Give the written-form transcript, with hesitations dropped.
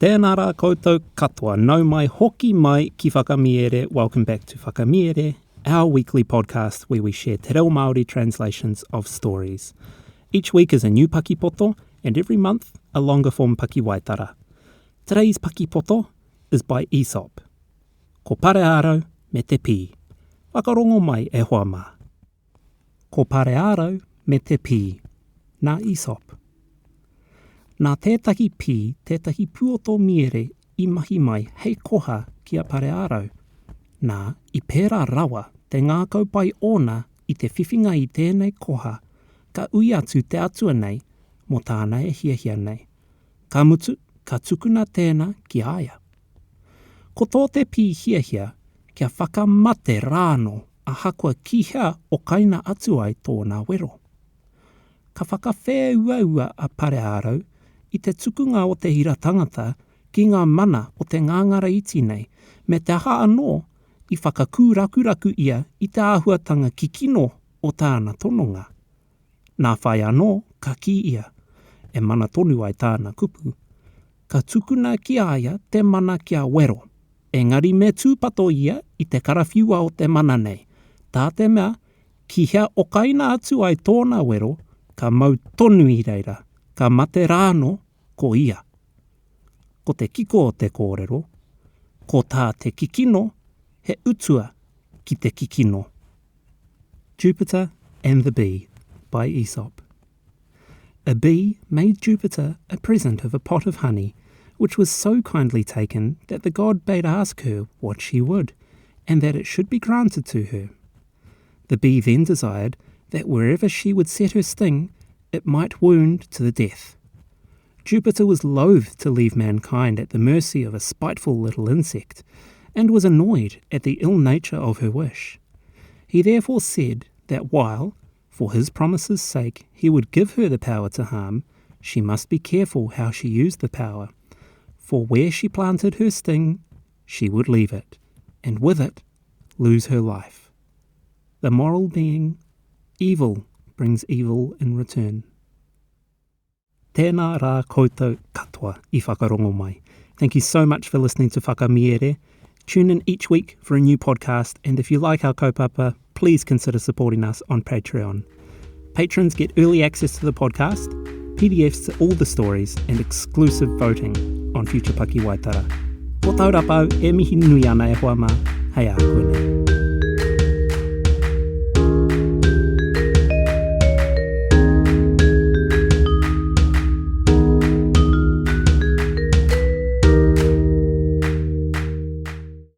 Tēnā rā koutou katoa, nau mai hoki mai ki whakamiere. Welcome back to Whakamiere, our weekly podcast where we share te reo Māori translations of stories. Each week is a new Paki Poto, and every month a longer form Paki Waitara. Today's Paki Poto is by Aesop. Ko Pareārau me te pī. Whakarongo mai e hoa mā. Ko Pareārau me te pī. Nā Aesop. Nā tētahi pī, tētahi puoto miere I mahi mai hei koha ki a Pareārau. Nā I pērā rawa te ngākau pai ona I te whiwhinga I tēnei koha, ka ui atu te atua nei mō tāna e hiahia nei. Ka mutu, ka tukuna tēnā ki aia. Ko tō te pī hiahia, kia whakamate rāno a hakua kihea o kaina atu ai tōna wero. Ka whakawhea ua a Pareārau I te tukunga o te hira tangata ki ngā mana o te ngāngara iti nei, me te aha anō I whakakūrakuraku ia I te āhuatanga kikino o tāna tononga. Nā whai anō ka ki ia, e mana tonu ai tāna kupu. Ka tukuna ki aia te mana kia wero, engari me tūpato ia I te karawhiua o te mana nei. Tā te mea, ki hea o kaina atu ai tōna wero, ka mau tonu I reira, ka mate rāno ko ia. Ko te kiko o te kōrero, ko tā te kikino, he utua ki te kikino. Jupiter and the Bee by Aesop. A bee made Jupiter a present of a pot of honey, which was so kindly taken that the god bade ask her what she would, and that it should be granted to her. The bee then desired that wherever she would set her sting, it might wound to the death. Jupiter was loath to leave mankind at the mercy of a spiteful little insect, and was annoyed at the ill nature of her wish. He therefore said that while, for his promise's sake, he would give her the power to harm, she must be careful how she used the power, for where she planted her sting, she would leave it, and with it, lose her life. The moral being, evil brings evil in return. Tēnā rā koutou katoa I whakarongo mai. Thank you so much for listening to Whakamiere. Tune in each week for a new podcast, and if you like our kaupapa, please consider supporting us on Patreon. Patrons get early access to the podcast, PDFs to all the stories, and exclusive voting on future Paki Waitara. Ko taurapau, e mihi nui ana e hoa mā, hei a koe nei.